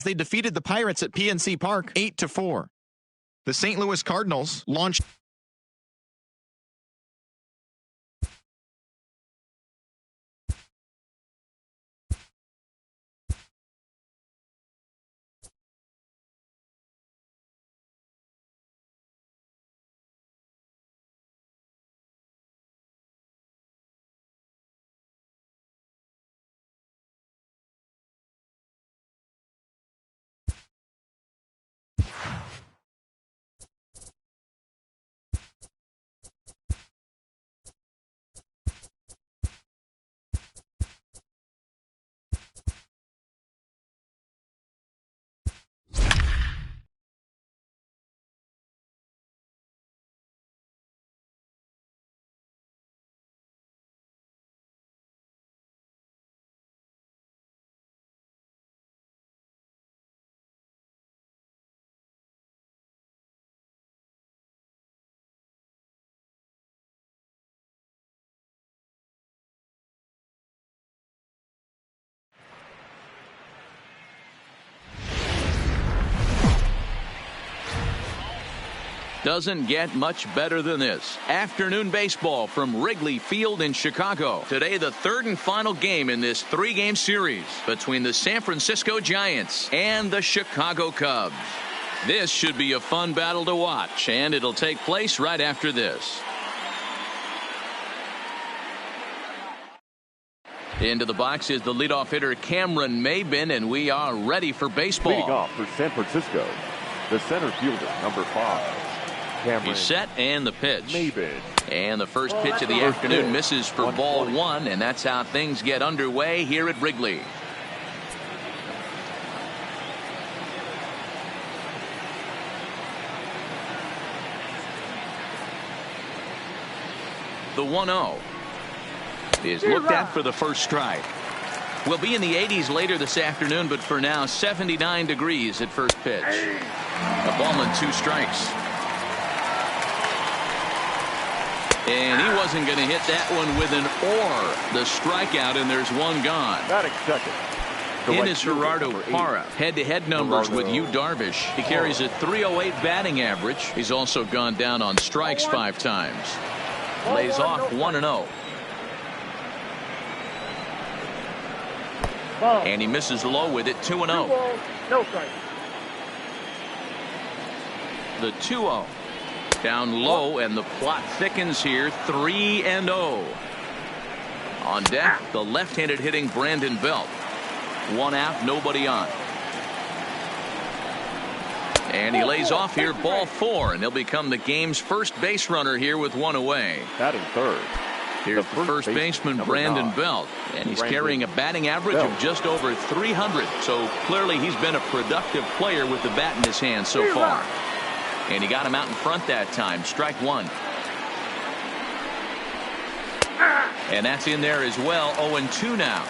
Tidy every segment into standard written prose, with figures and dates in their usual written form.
They defeated the Pirates at PNC Park 8-4. The St. Louis Cardinals launched Doesn't get much better than this. Afternoon baseball from Wrigley Field in Chicago. Today, the third and final game in this three-game series between the San Francisco Giants and the Chicago Cubs. This should be a fun battle to watch, and it'll take place right after this. Into the box is the leadoff hitter Cameron Maybin, and we are ready for baseball. Leading off for San Francisco, the center fielder, number 5. Cameron. He's set, and the pitch. Maybin. And the first pitch of the afternoon misses for ball 1, and that's how things get underway here at Wrigley. The 1-0 is looked at for the first strike. We'll be in the 80s later this afternoon, but for now 79 degrees at first pitch. A ball and 2 strikes. And he wasn't going to hit that one with an or. The strikeout, and there's one gone. Batting second. In is Gerardo Parra. Head-to-head numbers with Yu Darvish. He carries a .308 batting average. He's also gone down on strikes 5 times. Lays off 1-0. And he misses low with it, 2-0. No strike. The 2-0. Down low, and the plot thickens here, 3-0. On deck, the left-handed hitting Brandon Belt. 1 out, nobody on. And he lays off here, ball 4, and he'll become the game's first base runner here with 1 away. Batting third. Here's the first baseman, Brandon 9. Belt, and he's carrying a batting average of just over 300. So clearly he's been a productive player with the bat in his hand so far. And he got him out in front that time. Strike 1. And that's in there as well. 0-2 now.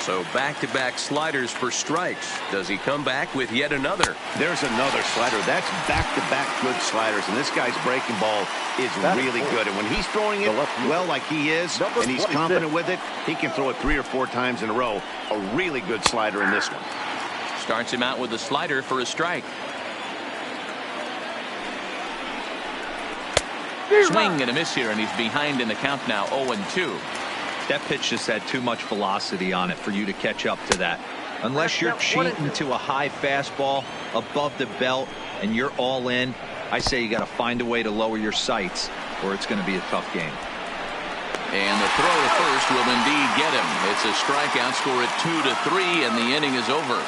So back-to-back sliders for strikes. Does he come back with yet another? There's another slider. That's back-to-back good sliders. And this guy's breaking ball is really good. And when he's throwing it well like he is, and he's confident with it, he can throw it 3 or 4 times in a row. A really good slider in this one. Starts him out with a slider for a strike. Swing and a miss here, and he's behind in the count now, 0-2. That pitch just had too much velocity on it for you to catch up to that. Unless you're cheating to a high fastball above the belt and you're all in, I say you got to find a way to lower your sights or it's going to be a tough game. And the throw to first will indeed get him. It's a strikeout, score at 2-3, and the inning is over.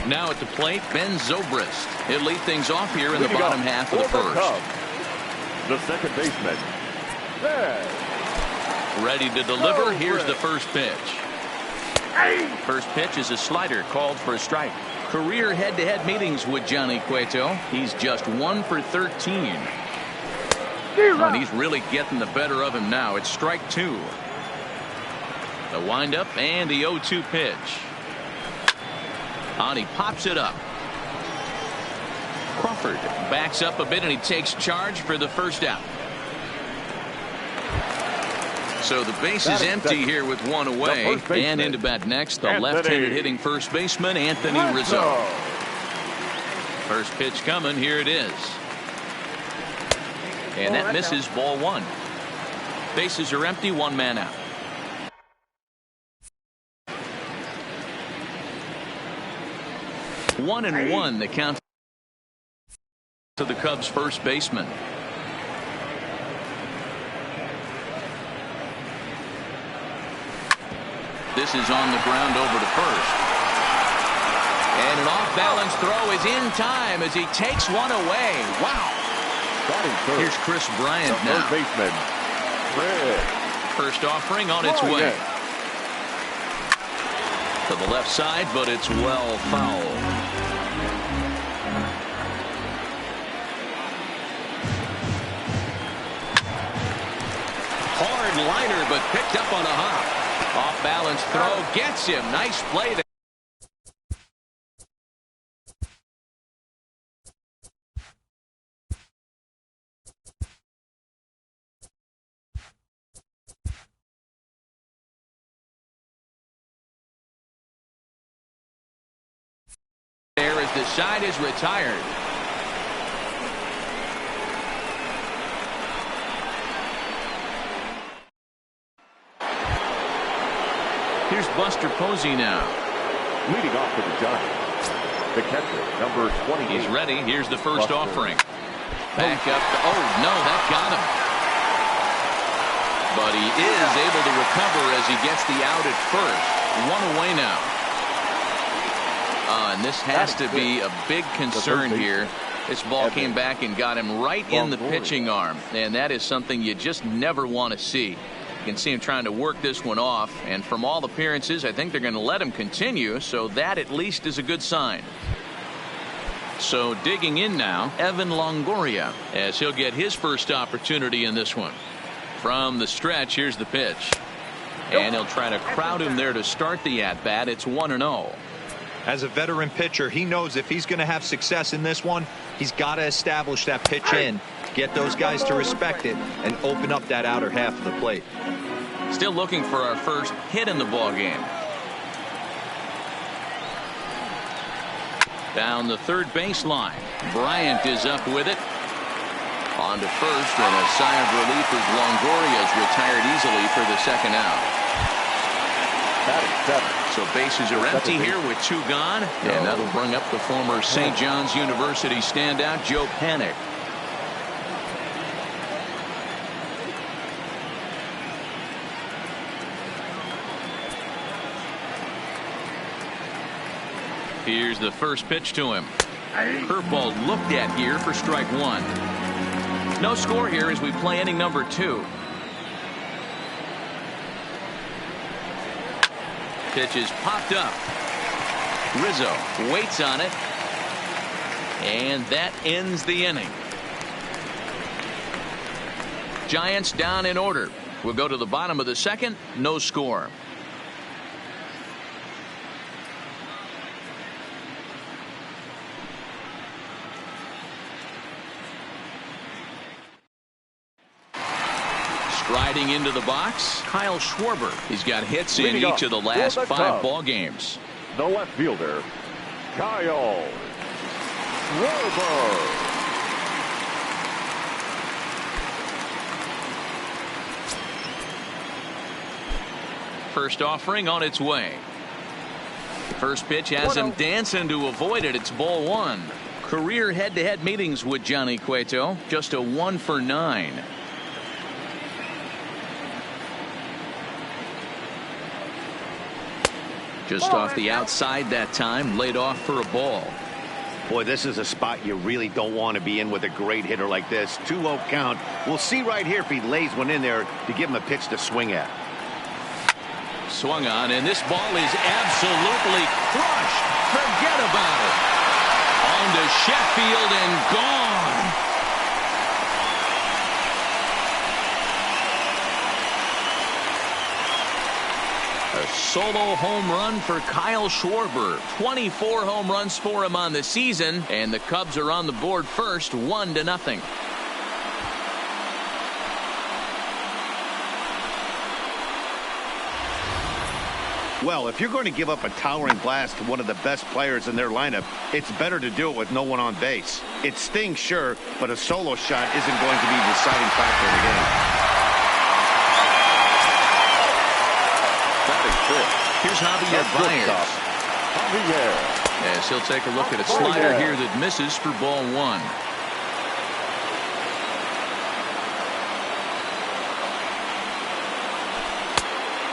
Now at the plate, Ben Zobrist. He'll lead things off here in the bottom half of the first. The second baseman, ready to deliver. Here's the first pitch. First pitch is a slider called for a strike. Career head-to-head meetings with Johnny Cueto. He's just 1 for 13. And he's really getting the better of him now. It's strike 2. The windup and the 0-2 pitch. And he pops it up. Crawford backs up a bit and he takes charge for the first out. So the base is empty here with one away. And into bat next, the left-handed hitting first baseman, Anthony Rizzo. First pitch coming. Here it is. And that misses, ball one. Bases are empty, one man out. One and one, the count to the Cubs first baseman. This is on the ground over to first. And an off-balance throw is in time as he takes one away. Wow. Here's Chris Bryant now. Third baseman, Chris. First offering on its way. To the left side, but it's well fouled. Hard liner, but picked up on a hop. Off balance throw gets him. Nice play there. There as the side is retired. Here's Buster Posey now. Leading off for the Giants, the catcher, number 20. He's ready. Here's the first offering. Back up. Oh, no, that got him. But he is able to recover as he gets the out at first. One away now. And this has to be a big concern here. This ball came back and got him right in the pitching arm. And that is something you just never want to see. You can see him trying to work this one off, and from all appearances I think they're going to let him continue, so that at least is a good sign. So digging in now, Evan Longoria, as he'll get his first opportunity in this one. From the stretch, here's the pitch, and he'll try to crowd him there to start the at-bat. It's 1-0. As a veteran pitcher, he knows if he's going to have success in this one, he's got to establish that pitch in, get those guys to respect it, and open up that outer half of the plate. Still looking for our first hit in the ball game. Down the third baseline. Bryant is up with it. On to first, and a sigh of relief as Longoria is retired easily for the second out. So bases are empty here with two gone, and that'll bring up the former St. John's University standout Joe Panik. Here's the first pitch to him. Curveball looked at here for strike one. No score here as we play inning number 2. Pitch is popped up. Rizzo waits on it. And that ends the inning. Giants down in order. We'll go to the bottom of the second. No score. Striding into the box, Kyle Schwarber. He's got hits in each of the last 5 ball games. The left fielder, Kyle Schwarber. First offering on its way. The first pitch has him dancing to avoid it. It's ball 1. Career head-to-head meetings with Johnny Cueto. Just a 1 for 9. Just off the outside that time, laid off for a ball. Boy, this is a spot you really don't want to be in with a great hitter like this. 2-0 count. We'll see right here if he lays one in there to give him a pitch to swing at. Swung on, and this ball is absolutely crushed. Forget about it. On to Sheffield and gone. A solo home run for Kyle Schwarber. 24 home runs for him on the season, and the Cubs are on the board first, 1-0. Well, if you're going to give up a towering blast to one of the best players in their lineup, it's better to do it with no one on base. It stings, sure, but a solo shot isn't going to be the deciding factor in the game. Here's Javier Baez. As he'll take a look at a slider here that misses for ball one.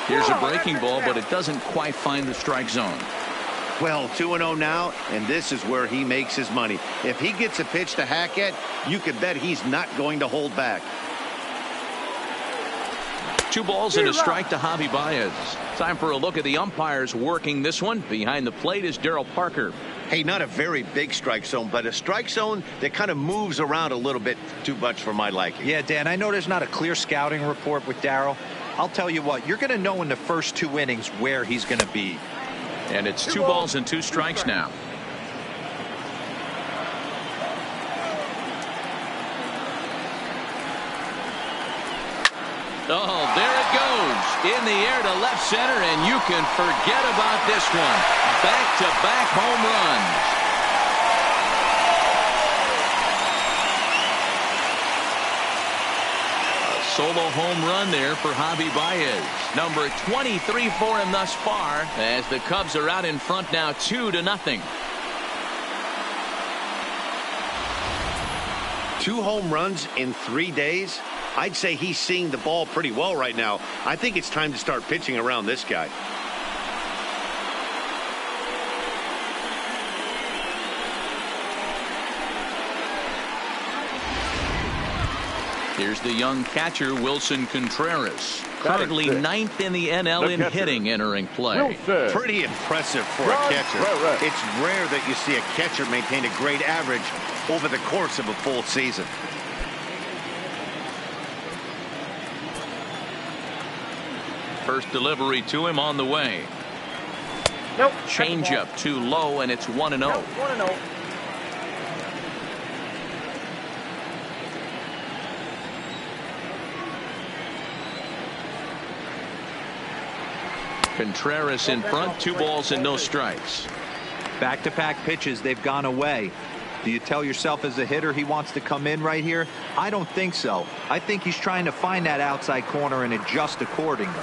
Here's a breaking ball, but it doesn't quite find the strike zone. Well, 2-0 now, and this is where he makes his money. If he gets a pitch to hack at, you can bet he's not going to hold back. 2 balls and a strike to Javi Baez. Time for a look at the umpires working this one. Behind the plate is Darryl Parker. Hey, not a very big strike zone, but a strike zone that kind of moves around a little bit too much for my liking. Yeah, Dan, I know there's not a clear scouting report with Darryl. I'll tell you what, you're going to know in the first 2 innings where he's going to be. And it's 2 balls and 2 strikes now. Oh, there it goes. In the air to left center, and you can forget about this one. Back-to-back home runs. Solo home run there for Javi Baez. Number 23 for him thus far, as the Cubs are out in front now 2-0. 2 home runs in 3 days? I'd say he's seeing the ball pretty well right now. I think it's time to start pitching around this guy. Here's the young catcher, Wilson Contreras. Currently 9th in the NL in hitting entering play. Pretty impressive for a catcher. It's rare that you see a catcher maintain a great average over the course of a full season. First delivery to him on the way. Nope. Changeup too low, and it's 1-0. Nope, 1-0. Contreras in front, 2 balls and no strikes. Back-to-back pitches, they've gone away. Do you tell yourself as a hitter he wants to come in right here? I don't think so. I think he's trying to find that outside corner and adjust accordingly.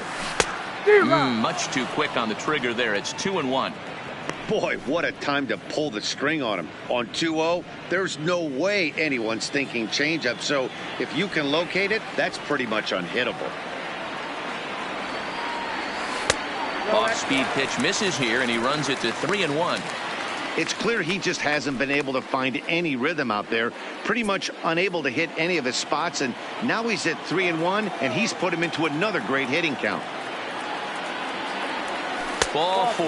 Much too quick on the trigger there. It's 2-1. Boy, what a time to pull the string on him. On 2-0, there's no way anyone's thinking changeup. So if you can locate it, that's pretty much unhittable. Off-speed pitch misses here, and he runs it to 3-1. It's clear he just hasn't been able to find any rhythm out there. Pretty much unable to hit any of his spots, and now he's at 3-1, and he's put him into another great hitting count. Ball 4.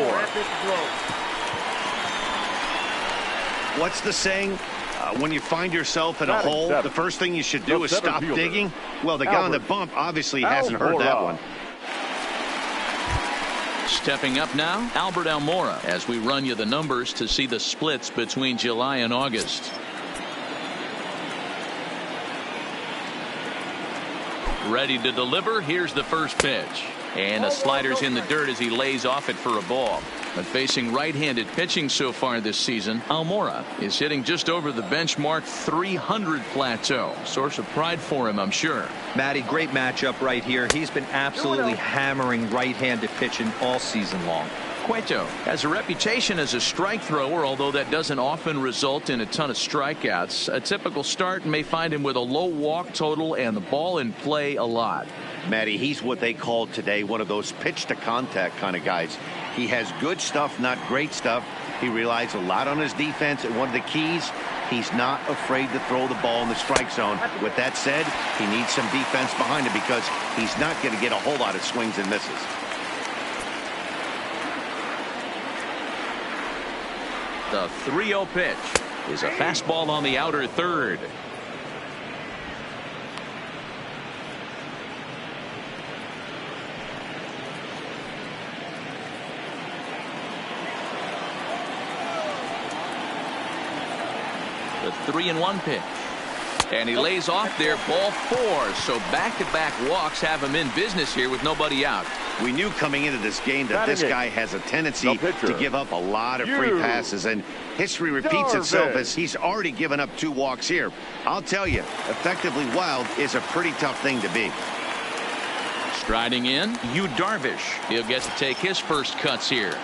What's the saying? When you find yourself in a hole, the first thing you should do is stop digging. Well, the guy on the bump obviously hasn't heard that one. Stepping up now, Albert Almora, as we run you the numbers to see the splits between July and August. Ready to deliver. Here's the first pitch. And the slider's in the dirt as he lays off it for a ball. But facing right-handed pitching so far this season, Almora is hitting just over the benchmark 300 plateau. Source of pride for him, I'm sure. Matty, great matchup right here. He's been absolutely hammering right-handed pitching all season long. Cueto has a reputation as a strike thrower, although that doesn't often result in a ton of strikeouts. A typical start may find him with a low walk total and the ball in play a lot. Matty, he's what they call today one of those pitch to contact kind of guys. He has good stuff, not great stuff. He relies a lot on his defense, and one of the keys, he's not afraid to throw the ball in the strike zone. With that said, he needs some defense behind him because he's not going to get a whole lot of swings and misses. The 3-0 pitch is a fastball on the outer third. The 3-1 pitch. And he lays off there, ball 4. So back-to-back walks have him in business here with nobody out. We knew coming into this game that this guy has a tendency to give up a lot of free passes, and history repeats itself as he's already given up 2 walks here. I'll tell you, effectively wild is a pretty tough thing to be. Striding in, Yu Darvish. He'll get to take his first cuts here.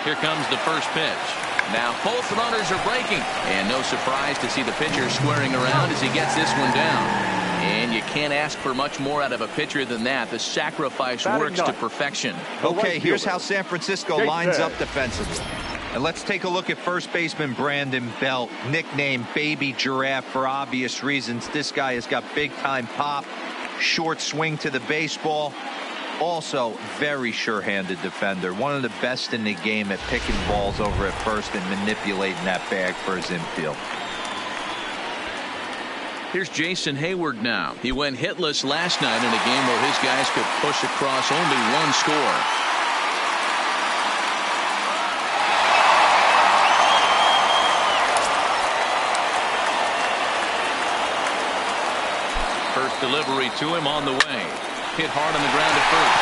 Here comes the first pitch. Now both runners are breaking, and no surprise to see the pitcher squaring around as he gets this one down. And you can't ask for much more out of a pitcher than that. The sacrifice works to perfection. Okay, here's how San Francisco lines up defensively. And let's take a look at first baseman Brandon Belt, nicknamed Baby Giraffe for obvious reasons. This guy has got big-time pop, short swing to the baseball. Also, very sure-handed defender. One of the best in the game at picking balls over at first and manipulating that bag for his infield. Here's Jason Hayward now. He went hitless last night in a game where his guys could push across only 1 score. First delivery to him on the way. Hit hard on the ground at first.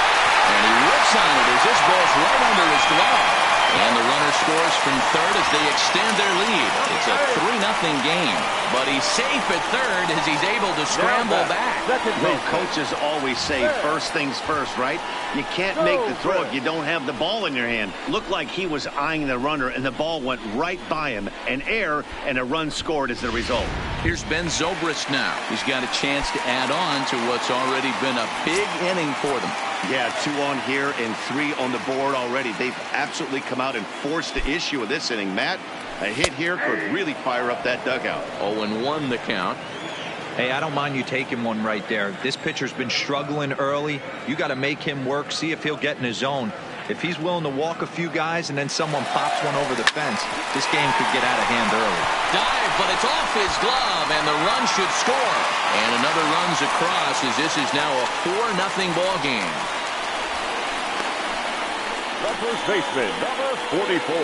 And he whips on it as this ball's right under his glove. And the runner scores from third as they extend their lead. It's a 3-0 game. But he's safe at third as he's able to scramble back. Well, coaches always say first things first, right? You can't make the throw if you don't have the ball in your hand. Looked like he was eyeing the runner, and the ball went right by him. An error, and a run scored as the result. Here's Ben Zobrist now. He's got a chance to add on to what's already been a big inning for them. Yeah, 2 on here and 3 on the board already. They've absolutely come out and forced the issue of this inning. Matt, a hit here could really fire up that dugout. 0-1 the count. Hey, I don't mind you taking one right there. This pitcher's been struggling early. You got to make him work, see if he'll get in his zone. If he's willing to walk a few guys and then someone pops one over the fence, this game could get out of hand early. Dive, but it's off his glove, and the run should score. And another run's across as this is now a 4-0 ball game. The first baseman, number 44,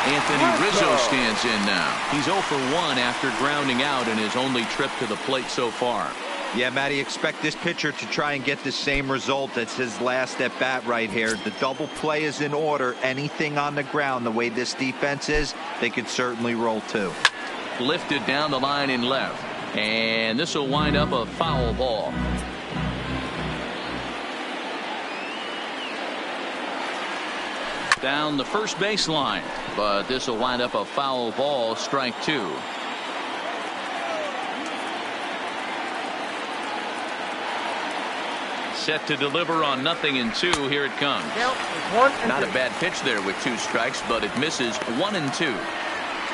Anthony Rizzo stands in now. He's 0 for 1 after grounding out in his only trip to the plate so far. Yeah, Matty, expect this pitcher to try and get the same result as his last at bat right here. The double play is in order. Anything on the ground, the way this defense is, they could certainly roll too. Lifted down the line in left. And this will wind up a foul ball. Down the first baseline, but this will wind up a foul ball, strike 2. Set to deliver on 0-2. Here it comes. Not a bad pitch there with 2 strikes, but it misses 1-2.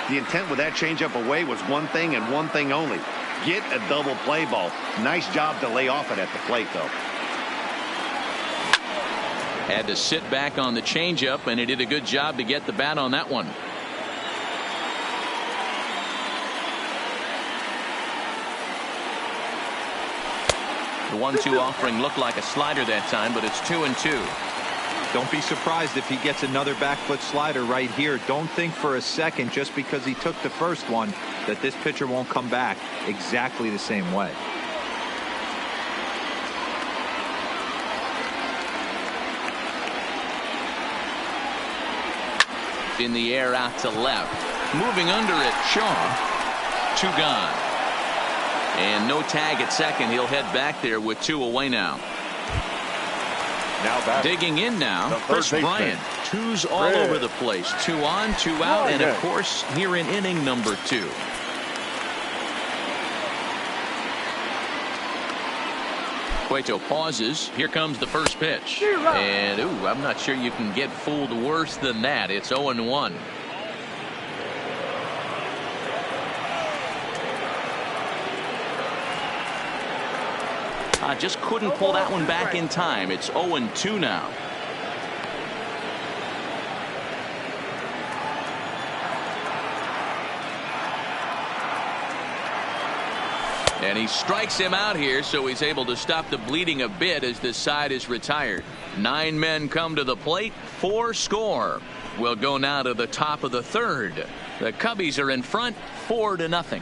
The intent with that changeup away was one thing and one thing only. Get a double play ball. Nice job to lay off it at the plate, though. Had to sit back on the changeup, and he did a good job to get the bat on that one. The 1-2 offering looked like a slider that time, but it's 2-2. Don't be surprised if he gets another back foot slider right here. Don't think for a second, just because he took the first one, that this pitcher won't come back exactly the same way. In the air out to left. Moving under it, Shaw. 2 gone. And no tag at second. He'll head back there with 2 away now. Digging in now, Chris Bryant. 2's all over the place. 2 on, 2 out, and of course here in inning number 2. Cueto pauses. Here comes the first pitch. And, I'm not sure you can get fooled worse than that. It's 0-1. Just couldn't pull that one back in time. It's 0-2 now. And he strikes him out here, so he's able to stop the bleeding a bit as this side is retired. 9 men come to the plate, 4 score. We'll go now to the top of the 3rd. The Cubbies are in front, 4-0.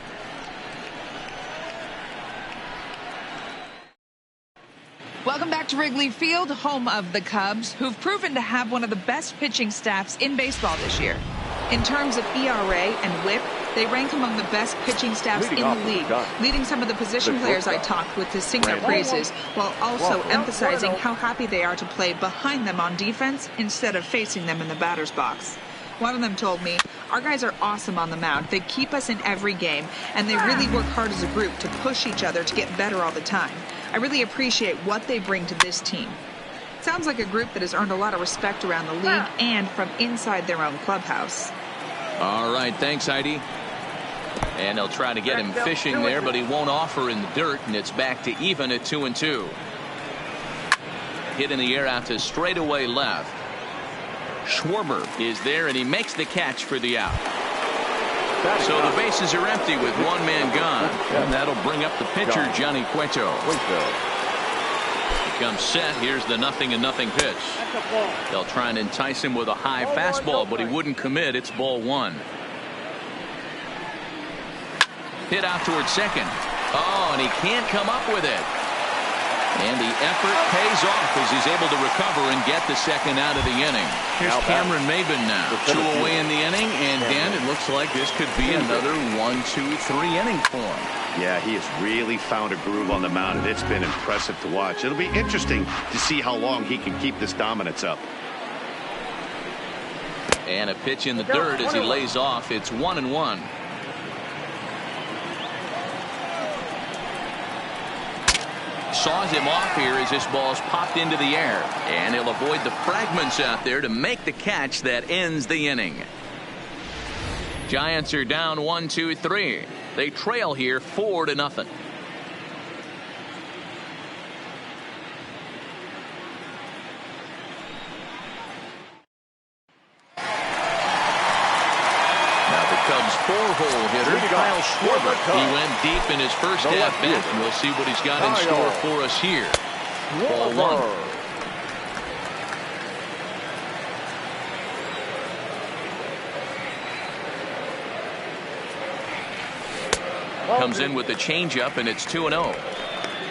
Welcome back to Wrigley Field, home of the Cubs, who've proven to have one of the best pitching staffs in baseball this year. In terms of ERA and WHIP, they rank among the best pitching staffs in the league, leading some of the position players I talked with to sing their praises, while also emphasizing how happy they are to play behind them on defense instead of facing them in the batter's box. One of them told me, "Our guys are awesome on the mound. They keep us in every game, and they really work hard as a group to push each other to get better all the time. I really appreciate what they bring to this team." Sounds like a group that has earned a lot of respect around the league and from inside their own clubhouse. All right, thanks, Heidi. And they'll try to get him fishing there, but he won't offer in the dirt, and it's back to even at 2-2. Hit in the air out to straightaway left. Schwarber is there, and he makes the catch for the out. So the bases are empty with one man gone, and that'll bring up the pitcher, Johnny Cueto. He comes set. Here's the 0-0 pitch. They'll try and entice him with a high fastball, but he wouldn't commit. It's ball one. Hit out towards second. Oh, and he can't come up with it. And the effort pays off as he's able to recover and get the second out of the inning. Here's Cameron Maybin now. 2 away in the inning, and Dan, it looks like this could be another 1-2-3 inning for him. Yeah, he has really found a groove on the mound, and it's been impressive to watch. It'll be interesting to see how long he can keep this dominance up. And a pitch in the dirt as he lays off. It's 1-1. Saws him off here as this ball's popped into the air, and he'll avoid the fragments out there to make the catch that ends the inning. Giants are down 1-2-3. They trail here 4-0. Cubs 4-hole hitter Kyle Schwarber. He went deep in his first at bat, and we'll see what he's got in store for us here. Ball one. Comes in with the changeup, and it's 2-0.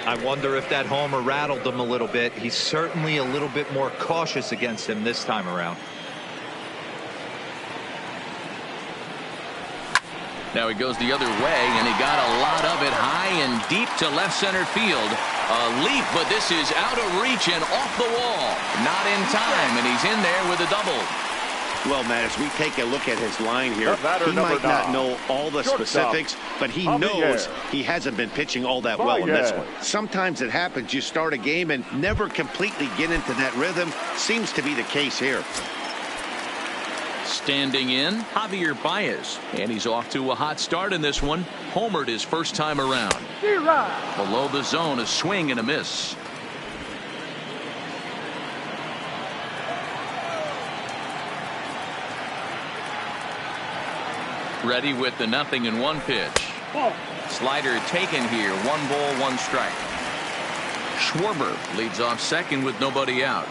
I wonder if that homer rattled him a little bit. He's certainly a little bit more cautious against him this time around. Now he goes the other way, and he got a lot of it high and deep to left center field. A leap, but this is out of reach and off the wall. Not in time, and he's in there with a double. Well, Matt, as we take a look at his line here, he might not know all the specifics, but he knows he hasn't been pitching all that well in this one. Sometimes it happens. You start a game and never completely get into that rhythm. Seems to be the case here. Standing in, Javier Baez, and he's off to a hot start in this one. Homered his first time around. Below the zone, a swing and a miss. Ready with the 0-1 pitch. Slider taken here. 1 ball, 1 strike. Schwarber leads off second with nobody out.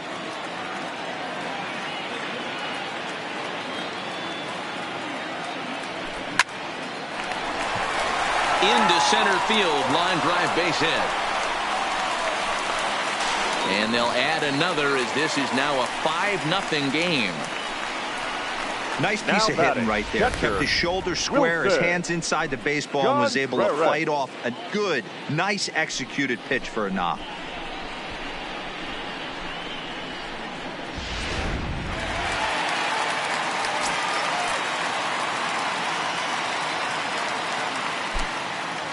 Into center field, line drive, base hit. And they'll add another as this is now a 5-0 game. Nice piece of hitting right there. Kept his shoulders square, his hands inside the baseball, and was able to fight off a good, nice executed pitch for a knock.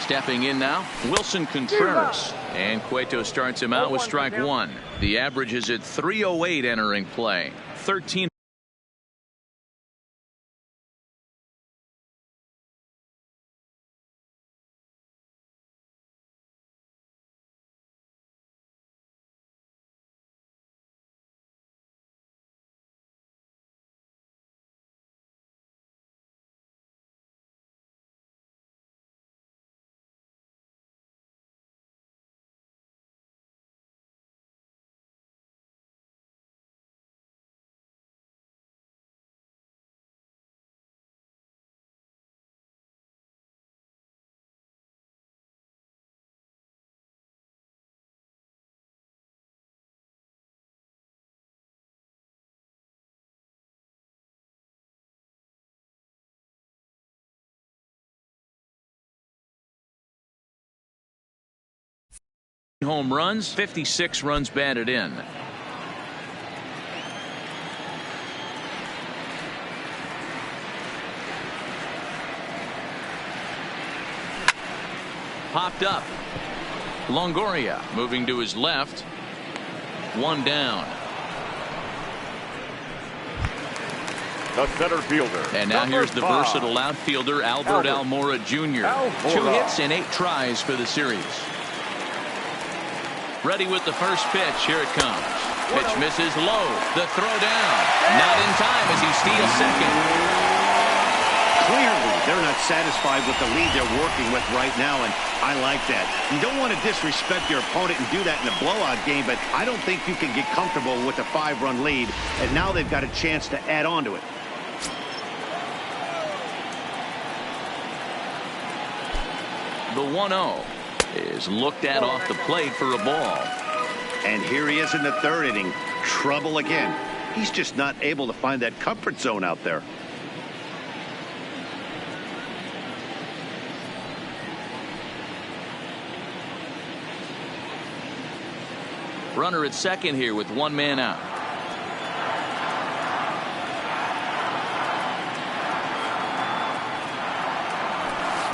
Stepping in now, Wilson Contreras. And Cueto starts him out with strike one. The average is at 308 entering play. 13 home runs, 56 runs batted in. Popped up. Longoria moving to his left. One down. The center fielder. And now number here's the 5. versatile outfielder, Albert Almora Jr. Almora. 2 hits and 8 tries for the series. Ready with the first pitch. Here it comes. Pitch misses low. The throw down. Not in time as he steals second. Clearly, they're not satisfied with the lead they're working with right now, and I like that. You don't want to disrespect your opponent and do that in a blowout game, but I don't think you can get comfortable with a 5-run lead, and now they've got a chance to add on to it. The 1-0 is looked at off the plate for a ball. And here he is in the 3rd inning. Trouble again. He's just not able to find that comfort zone out there. Runner at second here with 1 man out.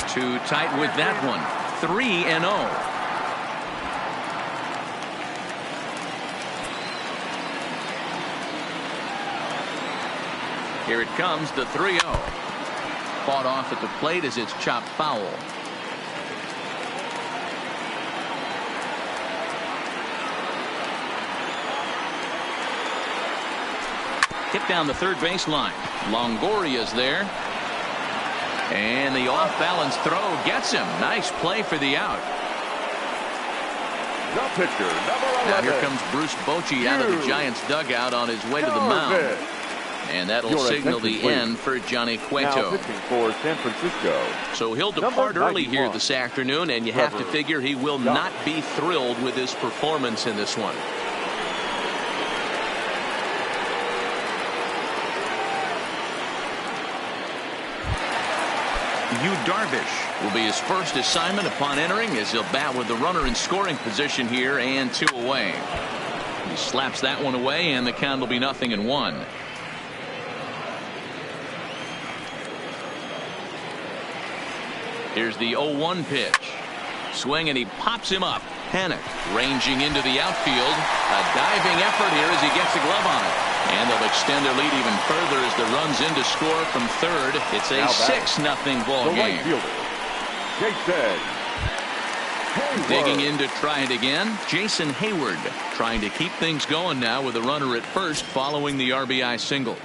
Too tight with that one. 3-0. Here it comes, the 3-0. Fought off at the plate as it's chopped foul. Hit down the third baseline. Longoria's there. And the off-balance throw gets him. Nice play for the out. The pitcher, number 11. Now here comes Bruce Bochy out of the Giants dugout on his way to the mound. And that'll signal the end for Johnny Cueto. Now pitching for San Francisco. So he'll depart early here this afternoon, and you have to figure he will not be thrilled with his performance in this one. Yu Darvish will be his first assignment upon entering as he'll bat with the runner in scoring position here and 2 away. He slaps that one away and the count will be 0-1. Here's the 0-1 pitch. Swing and he pops him up. Panik ranging into the outfield. A diving effort here as he gets a glove on it. And they'll extend their lead even further as the run's in to score from third. It's a 6-0 ball game. Jason Heyward. Digging in to try it again. Jason Heyward trying to keep things going now with a runner at first following the RBI single.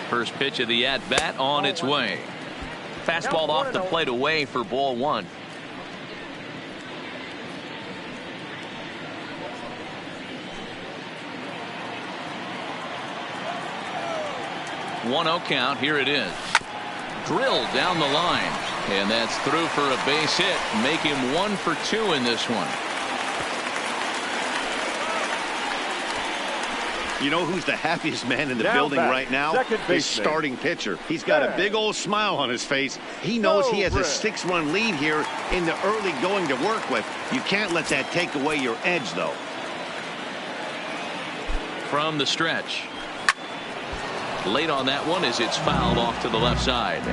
First pitch of the at-bat on its way. Fastball off the plate away for ball 1. 1-0 count. Here it is. Drilled down the line. And that's through for a base hit. Make him 1 for 2 in this one. You know who's the happiest man in the building right now? His starting pitcher. He's got a big old smile on his face. He knows he has a 6-run lead here in the early going to work with. You can't let that take away your edge, though. From the stretch. Late on that one as it's fouled off to the left side.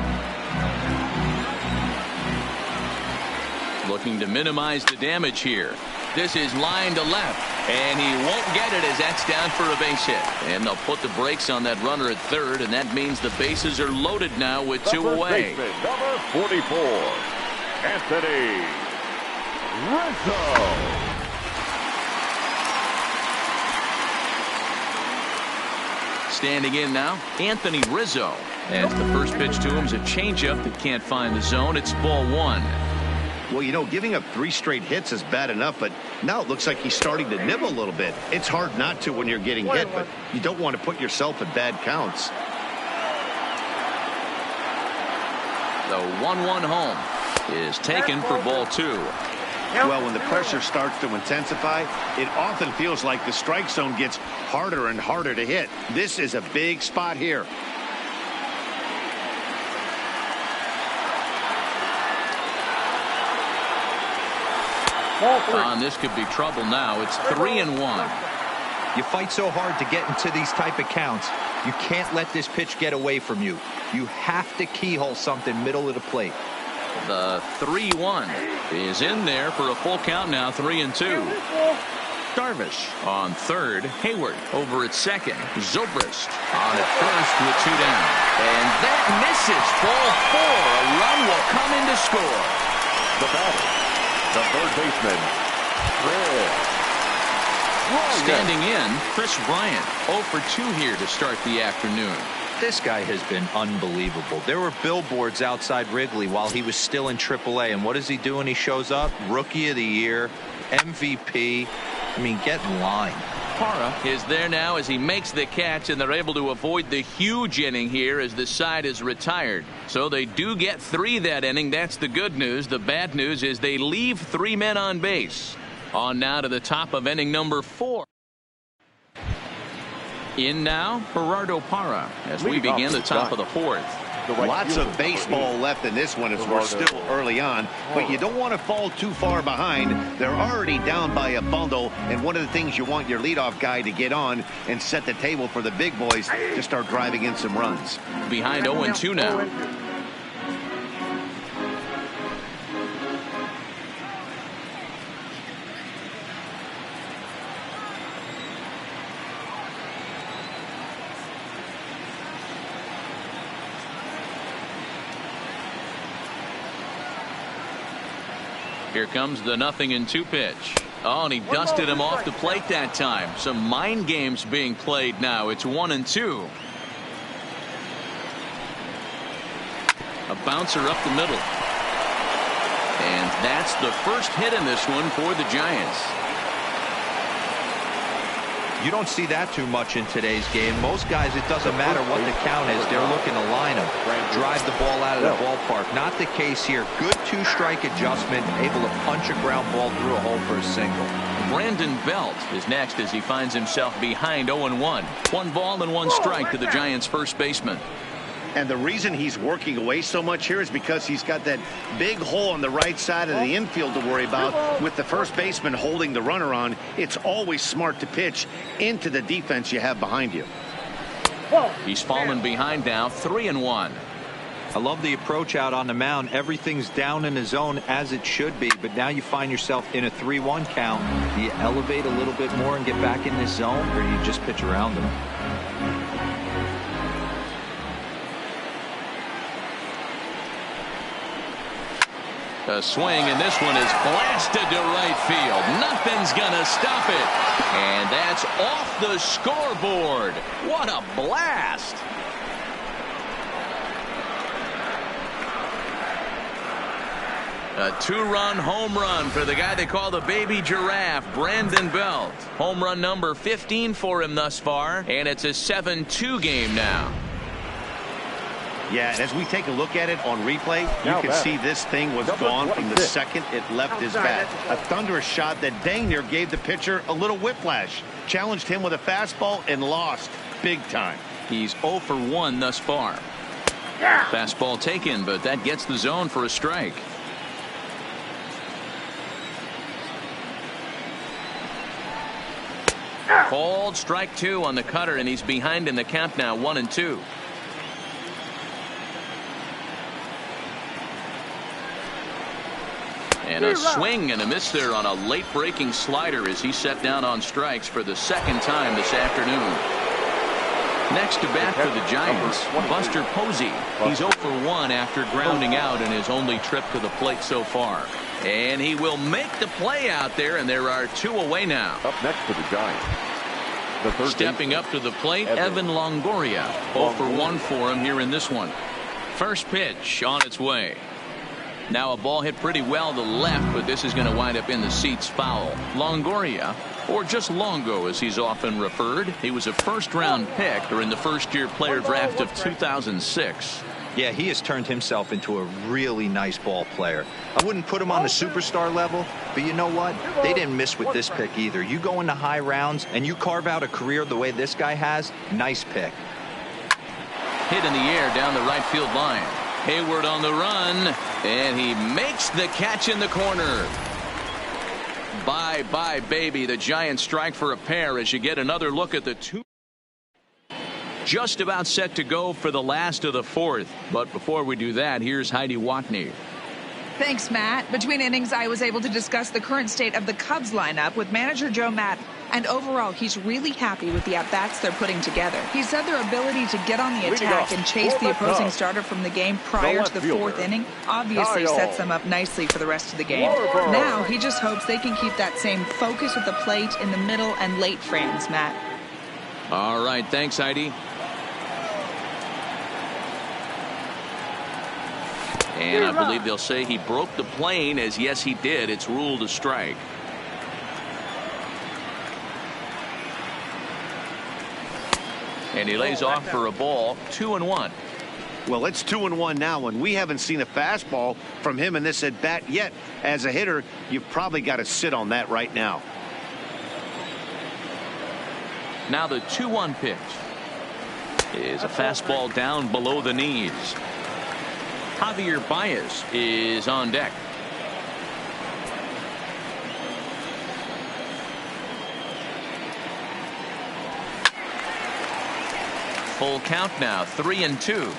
Looking to minimize the damage here. This is line to left, and he won't get it as that's down for a base hit. And they'll put the brakes on that runner at third, and that means the bases are loaded now with 2 away. Baseman, number 44, Anthony Rizzo. Standing in now, Anthony Rizzo. As the first pitch to him is a changeup that can't find the zone. It's ball 1. Well, you know, giving up 3 straight hits is bad enough, but now it looks like he's starting to nibble a little bit. It's hard not to when you're getting hit, but you don't want to put yourself in bad counts. The 1-1 home is taken for ball 2. Well, when the pressure starts to intensify, it often feels like the strike zone gets harder and harder to hit. This is a big spot here. This could be trouble now. It's 3-1. You fight so hard to get into these type of counts. You can't let this pitch get away from you. You have to keyhole something middle of the plate. The 3-1 is in there for a full count now. 3-2. Darvish on third. Hayward over at second. Zobrist on at first with 2 down. And that misses. Ball 4. A run will come in to score. The batter, the third baseman, Chris Bryant. Standing in, Chris Bryant. 0 for 2 here to start the afternoon. This guy has been unbelievable. There were billboards outside Wrigley while he was still in AAA. And what is he doing? He shows up. Rookie of the Year. MVP. I mean, get in line. Parra is there now as he makes the catch, and they're able to avoid the huge inning here as the side is retired. So they do get 3 that inning. That's the good news. The bad news is they leave 3 men on base. On now to the top of inning number 4. In now, Gerardo Parra as we begin the top of the 4th. Lots of baseball left in this one as we're still early on, but you don't want to fall too far behind. They're already down by a bundle, and one of the things you want your leadoff guy to get on and set the table for the big boys to start driving in some runs. Behind 0-2 now. Here comes the 0-2 pitch. Oh, and he dusted him off the plate that time. Some mind games being played now. It's 1-2. A bouncer up the middle. And that's the first hit in this one for the Giants. You don't see that too much in today's game. Most guys, it doesn't matter what the count is. They're looking to line them, drive the ball out of the ballpark. Not the case here. Good 2-strike adjustment, able to punch a ground ball through a hole for a single. Brandon Belt is next as he finds himself behind 0-1. 1 ball and 1 strike to the Giants' first baseman. And the reason he's working away so much here is because he's got that big hole on the right side of the infield to worry about. With the first baseman holding the runner on, it's always smart to pitch into the defense you have behind you. He's fallen behind now, 3-1. I love the approach out on the mound. Everything's down in the zone as it should be, but now you find yourself in a 3-1 count. Do you elevate a little bit more and get back in this zone, or do you just pitch around them? A swing, and this one is blasted to right field. Nothing's gonna stop it. And that's off the scoreboard. What a blast. A 2-run home run for the guy they call the baby giraffe, Brandon Belt. Home run number 15 for him thus far, and it's a 7-2 game now. Yeah, and as we take a look at it on replay, you can see this thing was gone from the second it left his bat. A thunderous shot that dang near gave the pitcher a little whiplash. Challenged him with a fastball and lost big time. He's 0 for 1 thus far. Fastball taken, but that gets the zone for a strike. Called strike 2 on the cutter, and he's behind in the count now, 1-2. And a swing and a miss there on a late breaking slider as he set down on strikes for the second time this afternoon. Next to bat for the Giants, Buster Posey. He's 0 for 1 after grounding out in his only trip to the plate so far. And he will make the play out there, and there are 2 away now. Up next for the Giants. Stepping up to the plate, Evan Longoria. 0 for 1 for him here in this one. First pitch on its way. Now a ball hit pretty well to left, but this is going to wind up in the seats foul. Longoria, or just Longo as he's often referred, he was a first-round pick during the first-year player draft of 2006. Yeah, he has turned himself into a really nice ball player. I wouldn't put him on the superstar level, but you know what? They didn't miss with this pick either. You go into high rounds and you carve out a career the way this guy has, nice pick. Hit in the air down the right field line. Hayward on the run, and he makes the catch in the corner. Bye-bye, baby. The Giants strike for a pair as you get another look at the two. Just about set to go for the last of the fourth. But before we do that, here's Heidi Watney. Thanks, Matt. Between innings, I was able to discuss the current state of the Cubs lineup with manager Joe Maddon. And overall, he's really happy with the at-bats they're putting together. He said their ability to get on the attack and chase the opposing starter from the game prior to the fourth inning obviously sets them up nicely for the rest of the game. Now, he just hopes they can keep that same focus at the plate in the middle and late frames, Matt. All right, thanks, Heidi. And I believe they'll say he broke the plane, as yes, he did. It's ruled a strike. And he lays off for a ball, 2-1. Well, it's 2-1 now, and we haven't seen a fastball from him in this at bat yet. As a hitter, you've probably got to sit on that right now. Now the 2-1 pitch is a fastball down below the knees. Javier Baez is on deck. Full count now, 3-2.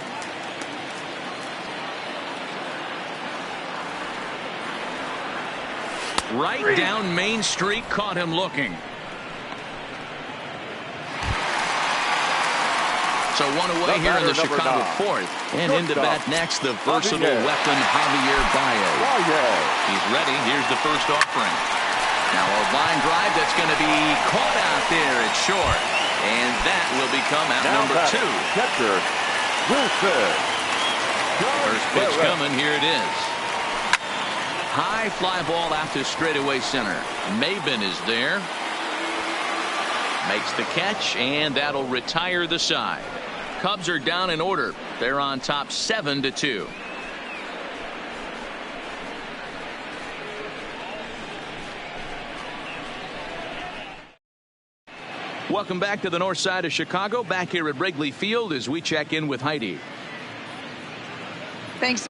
Right down Main Street, caught him looking. So one away here in the Chicago fourth. And into bat next, the versatile weapon, Javier Baez. He's ready. Here's the first offering. Now a line drive that's going to be caught out there. It's short. And that will become out number 2. Catcher, Wilson. First pitch coming. Here it is. High fly ball out to straightaway center. Maben is there. Makes the catch, and that'll retire the side. Cubs are down in order. They're on top 7-2. Welcome back to the north side of Chicago. Back here at Wrigley Field as we check in with Heidi. Thanks.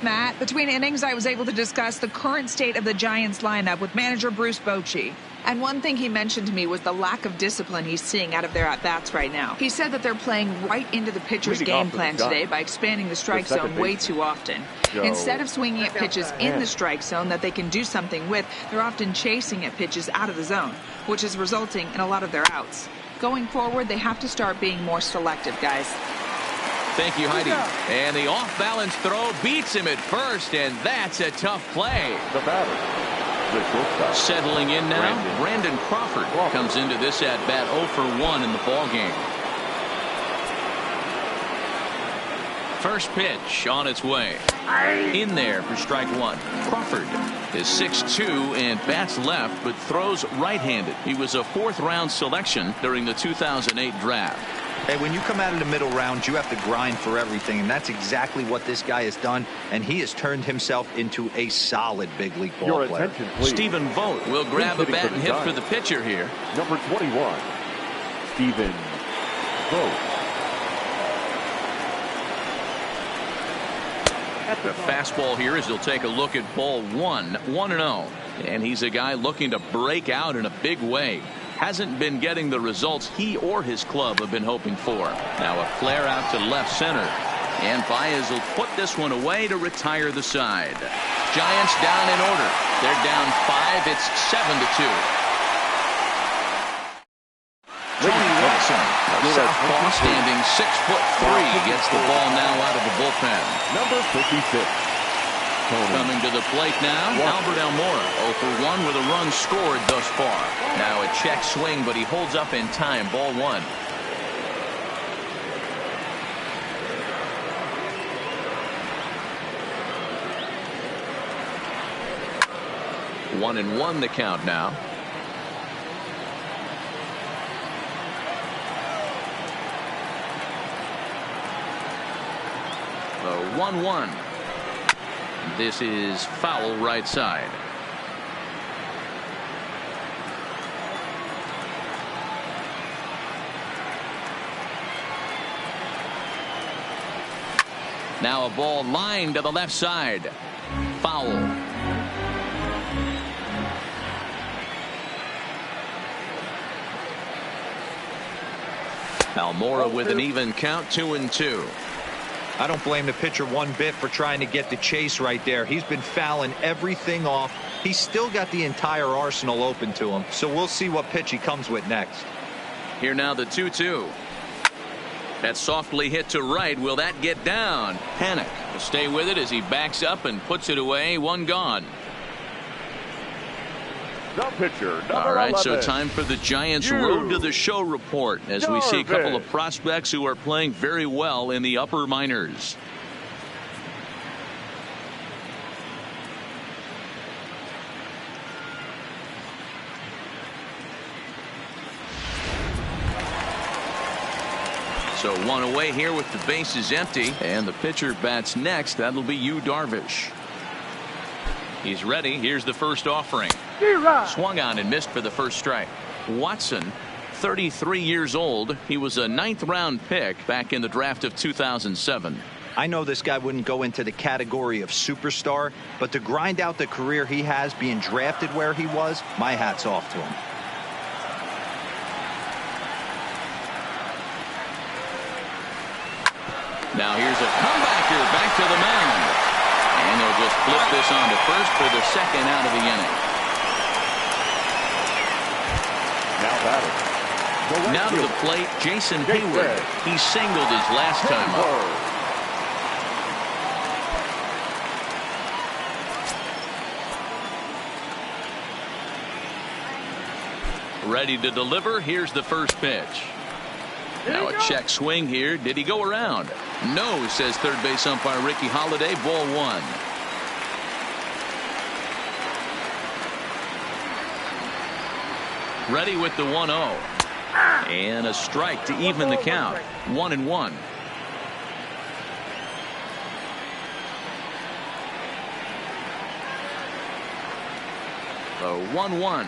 Matt, between innings, I was able to discuss the current state of the Giants lineup with manager Bruce Bochy. And one thing he mentioned to me was the lack of discipline he's seeing out of their at-bats right now. He said that they're playing right into the pitcher's game plan today by expanding the strike zone way too often. Instead of swinging at pitches in the strike zone that they can do something with, they're often chasing at pitches out of the zone, which is resulting in a lot of their outs. Going forward, they have to start being more selective, guys. Thank you, Heidi. And the off-balance throw beats him at first, and that's a tough play. The batter, settling in now, Brandon Crawford comes into this at-bat 0 for 1 in the ballgame. First pitch on its way. In there for strike 1. Crawford is 6'2" and bats left, but throws right-handed. He was a 4th-round selection during the 2008 draft. Hey, when you come out of the middle round, you have to grind for everything, and that's exactly what this guy has done, and he has turned himself into a solid big league ball player. Stephen Vogt will grab a bat and hit for the pitcher here. Number 21, Stephen Vogt. The fastball here as he'll take a look at ball 1, 1-0. And he's a guy looking to break out in a big way. Hasn't been getting the results he or his club have been hoping for. Now a flare out to left center. And Baez will put this one away to retire the side. Giants down in order. They're down 5. It's 7-2. Tony Watson, a southpaw standing 6'3", gets the ball now out of the bullpen. Number 56. Coming to the plate now, Albert Almora, 0 for 1 with a run scored thus far. Now a check swing, but he holds up in time. Ball 1. 1-1 the count now. The 1-1. This is foul right side. Now a ball lined to the left side. Foul. Almora with an even count, 2-2. I don't blame the pitcher one bit for trying to get the chase right there. He's been fouling everything off. He's still got the entire arsenal open to him. So we'll see what pitch he comes with next. Here now the 2-2. That softly hit to right. Will that get down? Panik will stay with it as he backs up and puts it away. One gone. The pitcher, all right, 11. so time for the Giants' Road to the Show report as we see a couple of prospects who are playing very well in the upper minors. So one away here with the bases empty, and the pitcher bats next. That'll be Yu Darvish. He's ready. Here's the first offering. Swung on and missed for the first strike. Watson, 33 years old. He was a 9th round pick back in the draft of 2007. I know this guy wouldn't go into the category of superstar, but to grind out the career he has being drafted where he was, my hat's off to him. Now here's a comebacker back to the mound. And they'll just flip this on to first for the second out of the inning. Now to the plate, Jason Hayward. He singled his last time up. Ready to deliver. Here's the first pitch. Now a check swing here. Did he go around? No, says third base umpire Ricky Holiday. Ball 1. Ready with the 1-0. And a strike to even the count. 1-1. The 1-1.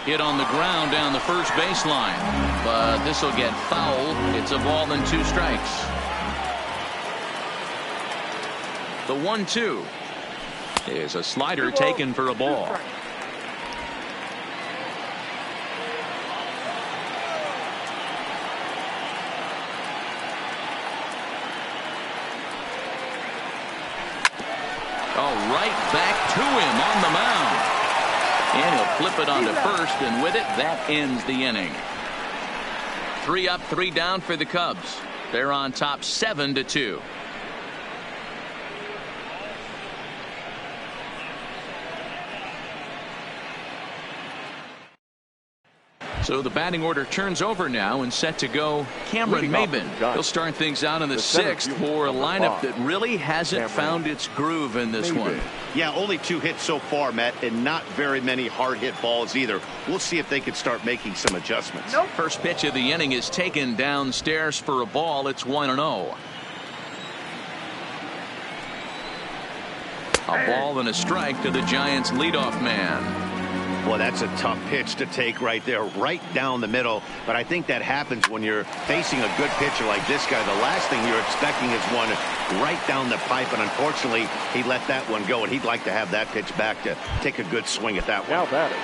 Hit on the ground down the first baseline, but this will get foul. It's a ball and 2 strikes. The 1-2 is a slider taken for a ball. Oh, right back to him on the mound. And he'll flip it onto first, and with it, that ends the inning. 3 up, 3 down for the Cubs. They're on top 7-2. So the batting order turns over now and set to go Cameron Maybin. He'll start things out in the 6th for a lineup that really hasn't found its groove in this one. Yeah, only 2 hits so far, Matt, and not very many hard hit balls either. We'll see if they can start making some adjustments. First pitch of the inning is taken downstairs for a ball. It's 1-0. A ball and a strike to the Giants leadoff man. Well, that's a tough pitch to take right there, right down the middle. But I think that happens when you're facing a good pitcher like this guy. The last thing you're expecting is one right down the pipe, and unfortunately, he let that one go, and he'd like to have that pitch back to take a good swing at that one. Now batting,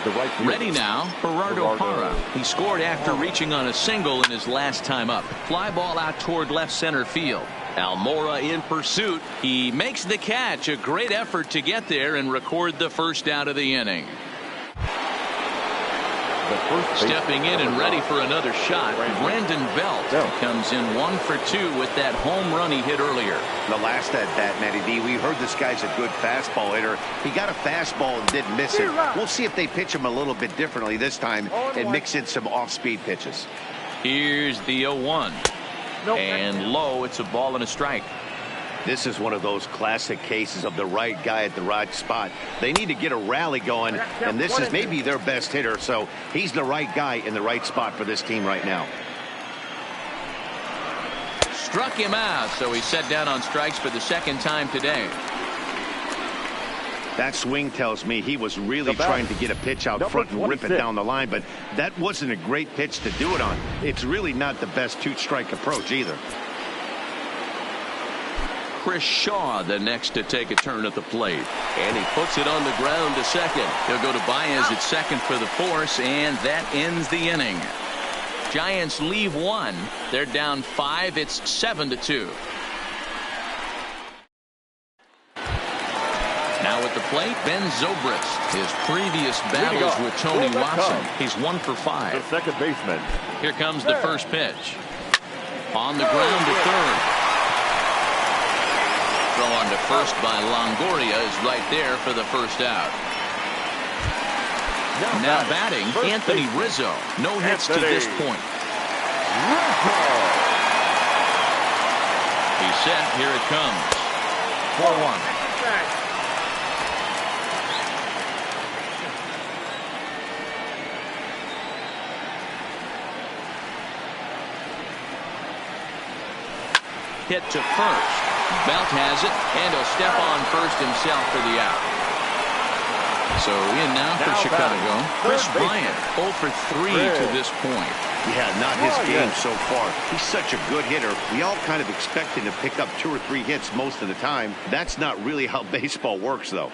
the right fielder, ready now, Gerardo Parra. He scored after reaching on a single in his last time up. Fly ball out toward left center field. Almora in pursuit. He makes the catch. A great effort to get there and record the first out of the inning. Stepping in and ready for another shot, Brandon Belt comes in 1 for 2 with that home run he hit earlier. The last at bat, Matty D, we heard this guy's a good fastball hitter. He got a fastball and didn't miss it. We'll see if they pitch him a little bit differently this time and mix in some off-speed pitches. Here's the 0-1. And low, it's a ball and a strike. This is one of those classic cases of the right guy at the right spot. They need to get a rally going, and this is maybe their best hitter, so he's the right guy in the right spot for this team right now. Struck him out, so he's set down on strikes for the second time today. That swing tells me he was really trying to get a pitch out front and rip it down the line, but that wasn't a great pitch to do it on. It's really not the best two-strike approach either. Chris Shaw the next to take a turn at the plate, and he puts it on the ground to second. He'll go to Baez at second for the force, and that ends the inning. Giants leave 1. They're down 5. It's 7-2. Now at the plate, Ben Zobrist. His previous battles with Tony Watson. He's 1 for 5. The second baseman. Here comes the first pitch. On the ground to third. Throw on to first by Longoria is right there for the first out. Now batting, Anthony Rizzo. No hits to this point. He's set. Here it comes. 4-1. Hit to first. Belt has it, and he'll step on first himself for the out. So in now for Chicago, Chris Bryant 0 for 3 to this point. Yeah, not his game so far. He's such a good hitter. We all kind of expect him to pick up 2 or 3 hits most of the time. That's not really how baseball works, though.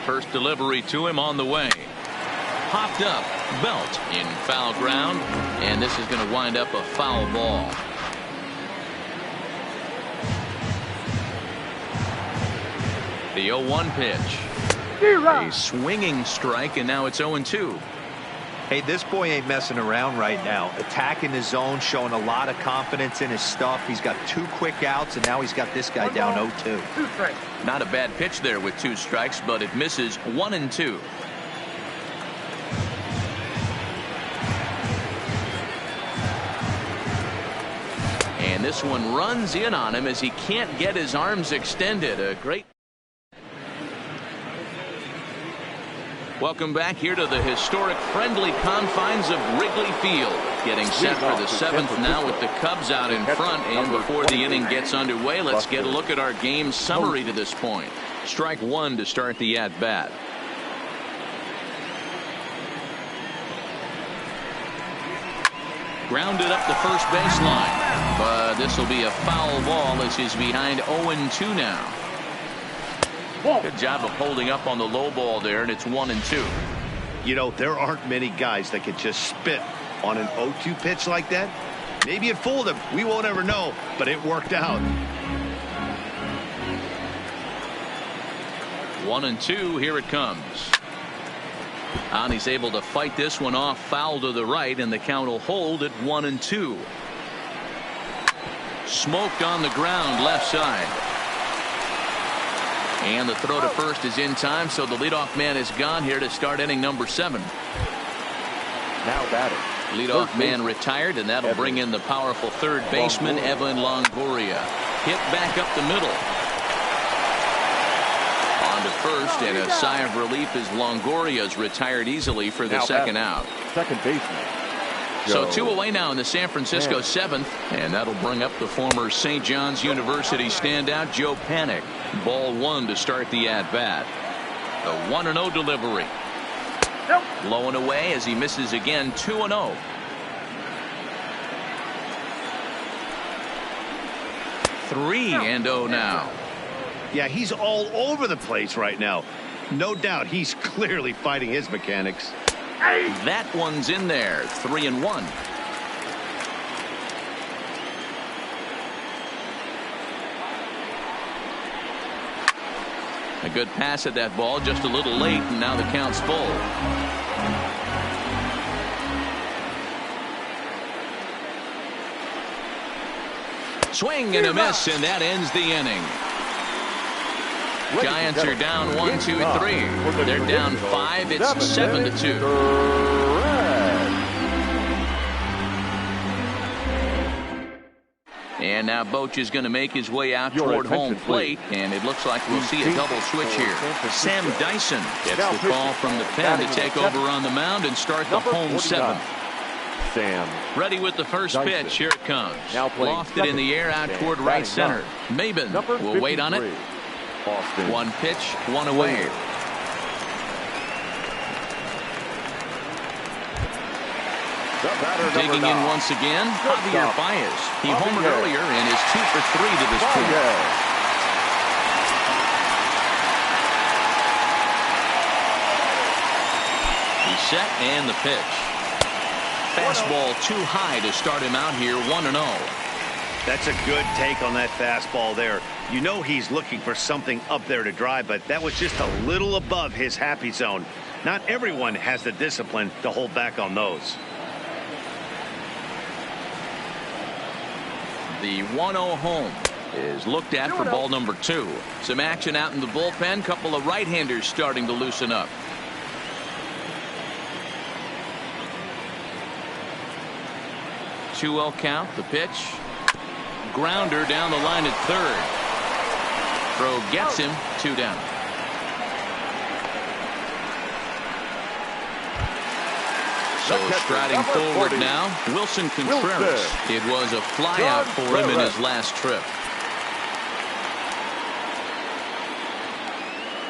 First delivery to him on the way. Popped up. Belt in foul ground. And this is going to wind up a foul ball. The 0-1 pitch. A swinging strike, and now it's 0-2. Hey, this boy ain't messing around right now. Attacking his zone, showing a lot of confidence in his stuff. He's got 2 quick outs, and now he's got this guy down 0-2. Not a bad pitch there with 2 strikes, but it misses 1-2. And this one runs in on him as he can't get his arms extended. A great. Welcome back here to the historic friendly confines of Wrigley Field. Getting set for the 7th now with the Cubs out in front. And before the inning gets underway, let's get a look at our game summary to this point. Strike 1 to start the at-bat. Grounded up the first baseline. But this will be a foul ball as he's behind 0-2 now. Good job of holding up on the low ball there, and it's 1-2. You know, there aren't many guys that can just spit on an 0-2 pitch like that. Maybe it fooled him. We won't ever know, but it worked out. 1-2. Here it comes. And he's able to fight this one off, foul to the right, and the count will hold at 1-2. Smoked on the ground left side. And the throw to first is in time, so the leadoff man is gone here to start inning number 7. Now batting. Leadoff man retired, and that'll bring in the powerful third baseman, Evan Longoria. Hit back up the middle. On to first, and a sigh of relief as Longoria's retired easily for the second out. Second baseman. So 2 away now in the San Francisco 7th, and that'll bring up the former St. John's University standout Joe Panik. Ball 1 to start the at-bat. The 1-0 delivery. Low and away as he misses again. 2-0. Three and 0 now. Yeah, he's all over the place right now. No doubt he's clearly fighting his mechanics. That one's in there. 3-1. A good pass at that ball, just a little late, and now the count's full. Swing and a miss, and that ends the inning. Giants are down 1, 2, 3. They're down 5. It's 7-2. And now Boch is going to make his way out toward home plate, and it looks like we'll see a double switch here. Sam Dyson gets the call from the pen to take over on the mound and start the home 7th. Sam. Ready with the first pitch. Here it comes. Lofted in the air out toward right center. Maben will wait on it. One pitch, one away. Digging in once again, Javier Baez. He homered earlier and is 2 for 3 to this point. He's set and the pitch. Fastball too high to start him out here, 1-0. That's a good take on that fastball there. You know he's looking for something up there to drive, but that was just a little above his happy zone. Not everyone has the discipline to hold back on those. The 1-0 home is looked at for ball number 2. Some action out in the bullpen. Couple of right-handers starting to loosen up. Two-0 count. The pitch. Grounder down the line at third. Throw gets him. 2 down. So striding forward now, Wilson Contreras. It was a flyout for him in his last trip.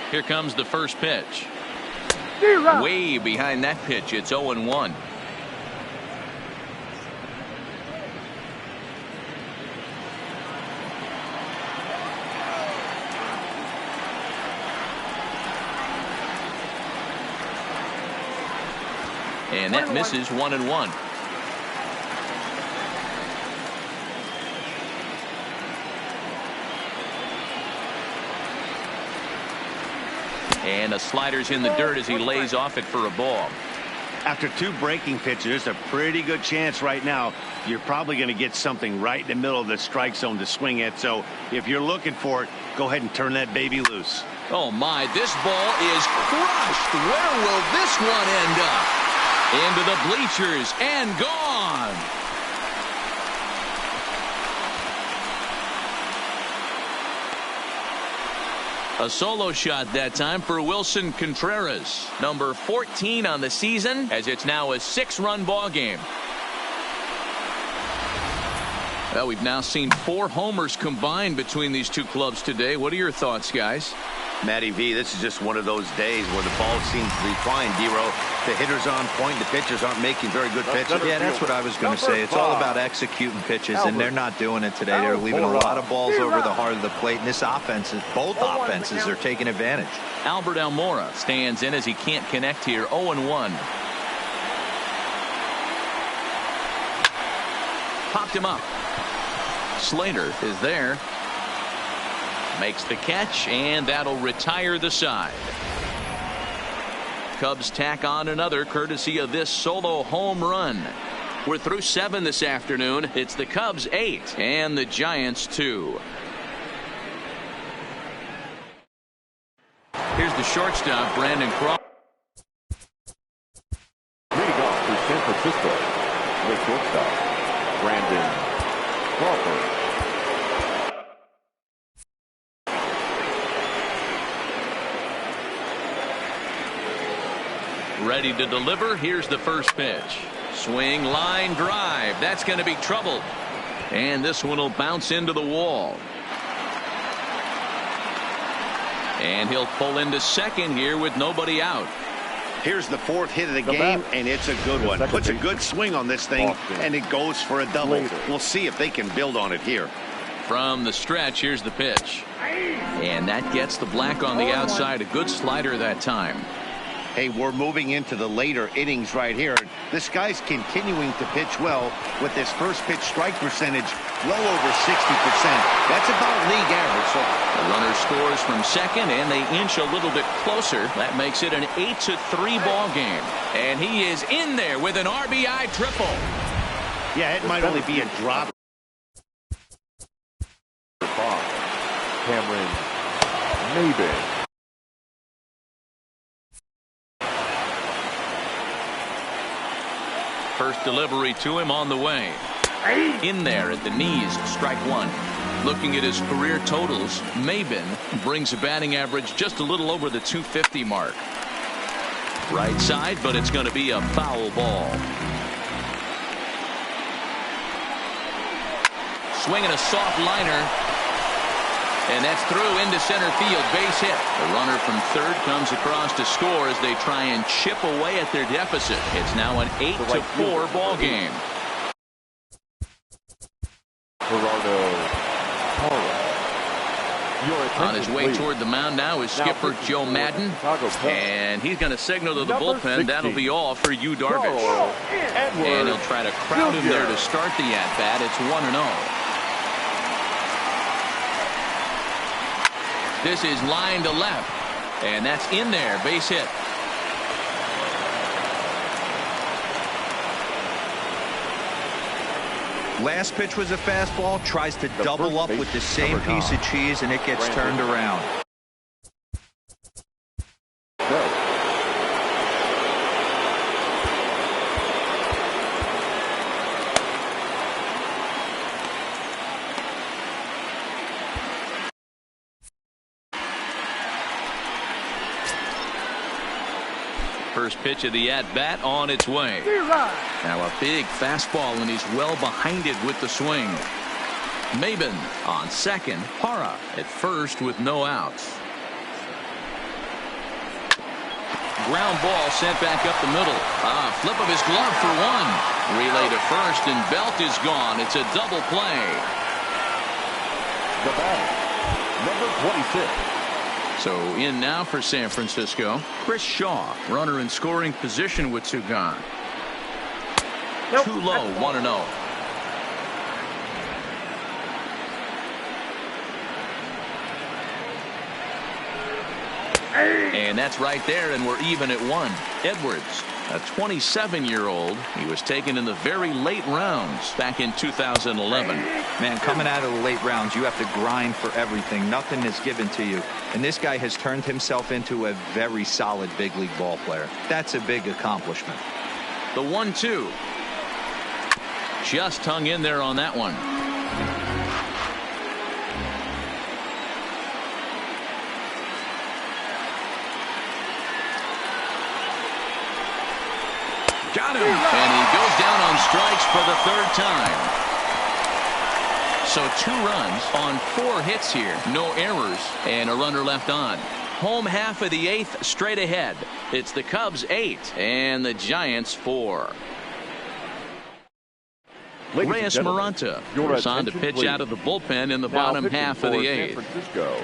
Here comes the first pitch. Way behind that pitch. It's 0-1. And that misses 1-1. And a slider's in the dirt as he lays off it for a ball. After 2 breaking pitches, there's a pretty good chance right now you're probably going to get something right in the middle of the strike zone to swing at. So if you're looking for it, go ahead and turn that baby loose. Oh my, this ball is crushed. Where will this one end up? Into the bleachers and gone. A solo shot that time for Wilson Contreras. Number 14 on the season, as it's now a 6-run ball game. Well, we've now seen 4 homers combined between these two clubs today. What are your thoughts, guys? Matty V, this is just one of those days where the ball seems to be flying, D-Row. The hitters are on point. The pitchers aren't making very good pitches. Yeah, that's what I was going to say. It's all about executing pitches, and they're not doing it today. They're leaving a lot of balls over the heart of the plate, and this offense, both offenses are taking advantage. Albert Almora stands in as he can't connect here. 0-1. Popped him up. Slater is there. Makes the catch, and that'll retire the side. Cubs tack on another courtesy of this solo home run. We're through 7 this afternoon. It's the Cubs 8 and the Giants 2. Here's the shortstop, Brandon Crawford. Leading off for San Francisco, the shortstop, Brandon Crawford. Ready to deliver. Here's the first pitch. Swing, line drive. That's going to be trouble. And this one will bounce into the wall. And he'll pull into second here with nobody out. Here's the 4th hit of the game, and it's a good one. Puts a good swing on this thing, and it goes for a double. We'll see if they can build on it here. From the stretch, here's the pitch. And that gets the black on the outside. A good slider that time. Hey, we're moving into the later innings right here. This guy's continuing to pitch well with this first pitch strike percentage well over 60%. That's about league average. So the runner scores from second, and they inch a little bit closer. That makes it an 8-3 ball game. And he is in there with an RBI triple. Yeah, it might only be a drop. Cameron Maybin. First delivery to him on the way. In there at the knees, strike one. Looking at his career totals, Maybin brings a batting average just a little over the 250 mark. Right side, but it's going to be a foul ball. Swinging a soft liner. And that's through into center field, base hit. The runner from third comes across to score as they try and chip away at their deficit. It's now an 8-4 ball game. On his way toward the mound now is skipper Joe Madden. And he's going to signal to the bullpen that'll be all for Yu Darvish. And he'll try to crowd him there to start the at-bat. It's 1-0. This is line to left, and that's in there, base hit. Last pitch was a fastball, tries to double up with the same piece of cheese, and it gets turned around. First pitch of the at-bat on its way. Now a big fastball, and he's well behind it with the swing. Maybin on second. Parra at first with no outs. Ground ball sent back up the middle. Flip of his glove for one. Relay to first, and Belt is gone. It's a double play. The batter, number 26. So in now for San Francisco, Chris Shaw, runner in scoring position with two gone. Too low, 1-0. And that's right there, and we're even at one. Edwards, a 27-year-old. He was taken in the very late rounds back in 2011. Man, coming out of the late rounds, you have to grind for everything. Nothing is given to you. And this guy has turned himself into a very solid big league ball player. That's a big accomplishment. The 1-2. Just hung in there on that one. Got him. And he goes down on strikes for the third time. So 2 runs on 4 hits here. No errors and a runner left on. Home half of the 8th straight ahead. It's the Cubs 8 and the Giants 4. Reyes Maranta is on to pitch out of the bullpen in the bottom half of the 8th. San Francisco,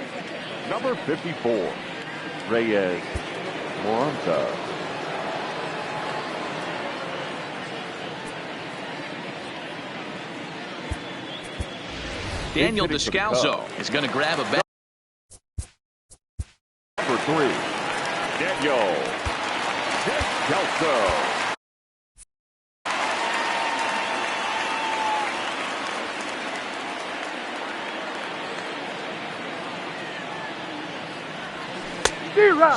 number 54, Reyes Maranta. Daniel Descalso is going to grab a bat. Number 3, Daniel Descalso.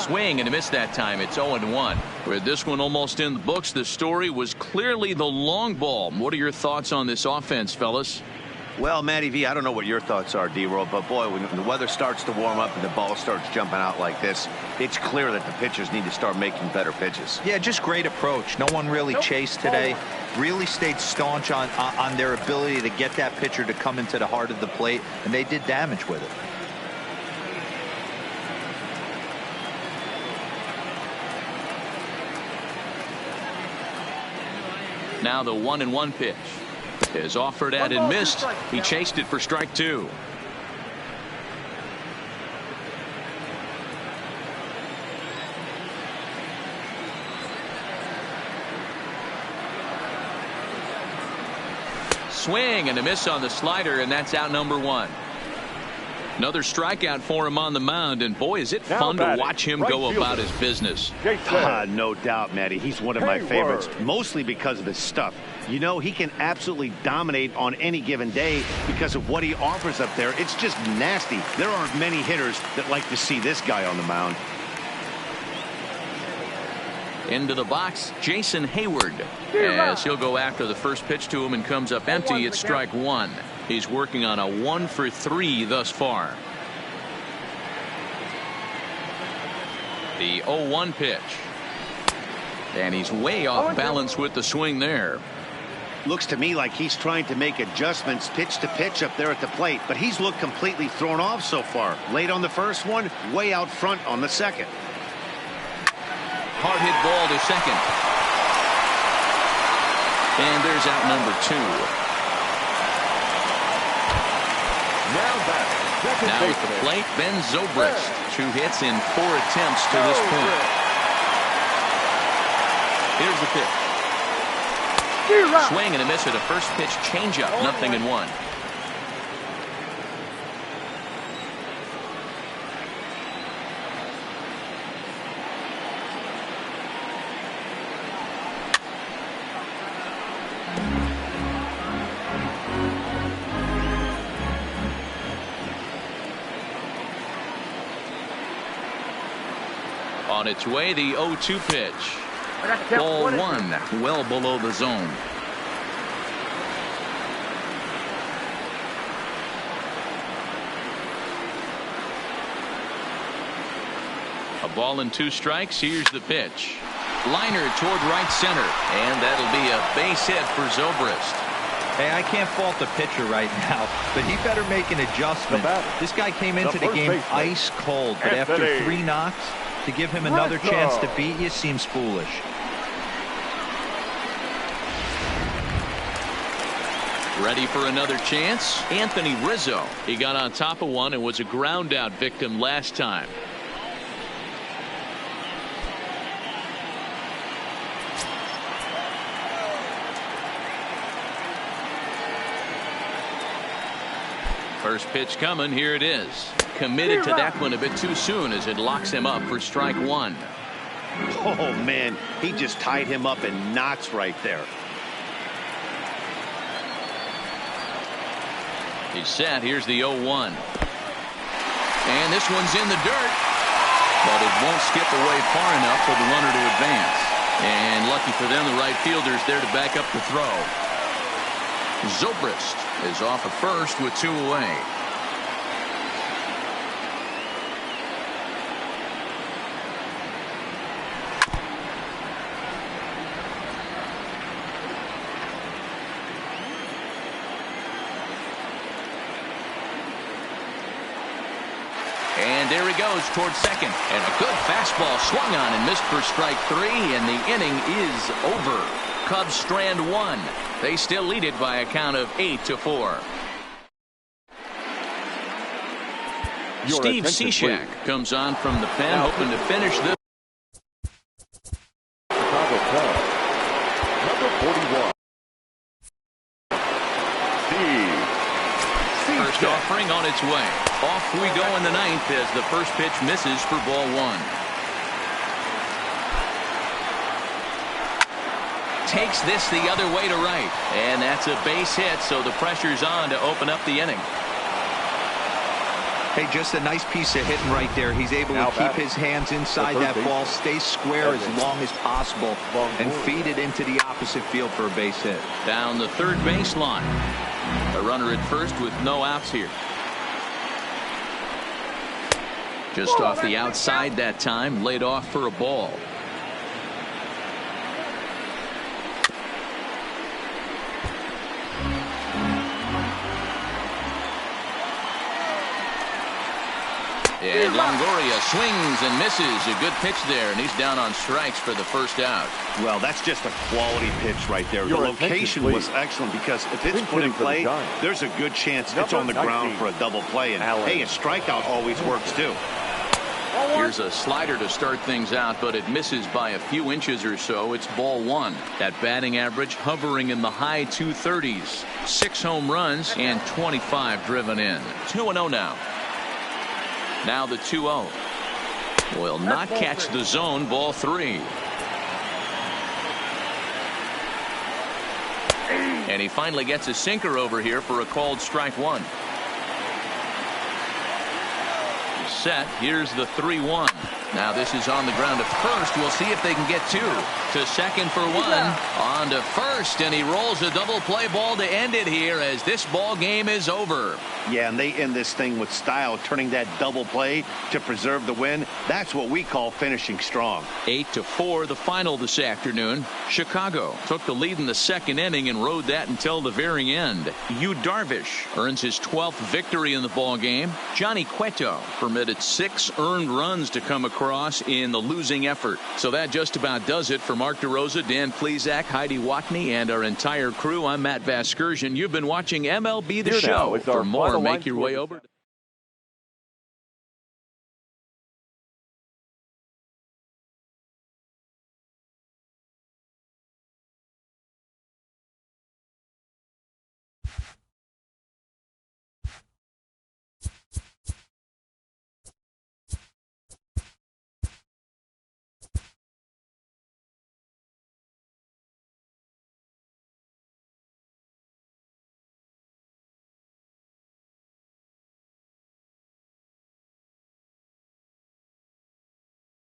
Swing and a miss that time. It's 0-1. With this one almost in the books, the story was clearly the long ball. What are your thoughts on this offense, fellas? Well, Matty V, I don't know what your thoughts are, D-Roll, but boy, when the weather starts to warm up and the ball starts jumping out like this, it's clear that the pitchers need to start making better pitches. Yeah, just great approach. No one really chased today. Really stayed staunch on their ability to get that pitcher to come into the heart of the plate, and they did damage with it. Now the 1-1 pitch is offered at and missed. He chased it for strike 2. swing and a miss on the slider, and that's out number 1. Another strikeout for him on the mound, and boy, is it fun to watch him go about his business. No doubt, Matty. He's one of my favorites, mostly because of his stuff. You know, he can absolutely dominate on any given day because of what he offers up there. It's just nasty. There aren't many hitters that like to see this guy on the mound. Into the box, Jason Hayward, as he'll go after the first pitch to him and comes up empty. It's strike 1. He's working on a 1 for 3 thus far. The 0-1 pitch. And he's way off balance with the swing there. Looks to me like he's trying to make adjustments pitch to pitch up there at the plate, but he's looked completely thrown off so far. Late on the first one, way out front on the second. Hard hit ball to second. And there's out number 2. Now at the plate, Ben Zobrist. 2 hits in 4 attempts to this point. Here's the pitch. Swing and a miss at a first pitch changeup. 0-1. On its way, the 0-2 pitch. Ball 1, well below the zone. A ball and 2 strikes. Here's the pitch. Liner toward right center, and that'll be a base hit for Zobrist. Hey, I can't fault the pitcher right now, but he better make an adjustment. This guy came into the game ice cold, but after 3 knocks, to give him another chance to beat you seems foolish. Ready for another chance? Anthony Rizzo. He got on top of one and was a ground out victim last time. First pitch coming. Here it is. Committed to that one a bit too soon as it locks him up for strike 1. Oh, man, he just tied him up in knots right there. He's set. Here's the 0-1. And this one's in the dirt. But it won't skip away far enough for the runner to advance. And lucky for them, the right fielder's there to back up the throw. Zobrist is off at first with 2 away. And there he goes towards second. And a good fastball swung on and missed for strike 3. And the inning is over. Cubs strand 1. They still lead it by a count of 8-4. Steve Cishek comes on from the pen, hoping to finish this. Chicago Cubs, number 41. First offering on its way. Off we go in the 9th as the first pitch misses for ball 1. Takes this the other way to right. And that's a base hit, so the pressure's on to open up the inning. Hey, just a nice piece of hitting right there. He's able to keep his hands inside that ball, stay square as long as possible, and feed it into the opposite field for a base hit. Down the third baseline. A runner at first with no outs here. Just off the outside that time, laid off for a ball. And Longoria swings and misses. A good pitch there, and he's down on strikes for the first out. Well, that's just a quality pitch right there. The location was excellent because if it's put in play, there's a good chance it's on the ground for a double play. And hey, a strikeout always works too. Here's Here's a slider to start things out, but it misses by a few inches or so. It's ball one. That batting average hovering in the high 230s. 6 home runs and 25 driven in. 2-0 now. Now the 2-0. Will not catch the zone. Ball 3. And he finally gets a sinker over here for a called strike 1. Set. Here's the 3-1. Now this is on the ground to first. We'll see if they can get 2. To second for 1. On to first, and he rolls a double play ball to end it here as this ball game is over. Yeah, and they end this thing with style, turning that double play to preserve the win. That's what we call finishing strong. 8-4 the final this afternoon. Chicago took the lead in the second inning and rode that until the very end. Yu Darvish earns his 12th victory in the ball game. Johnny Cueto permitted 6 earned runs to come across in the losing effort. So that just about does it for Mark DeRosa, Dan Plesac, Heidi Watney, and our entire crew. I'm Matt Vasgersian. You've been watching MLB The Show. For more, make your way over to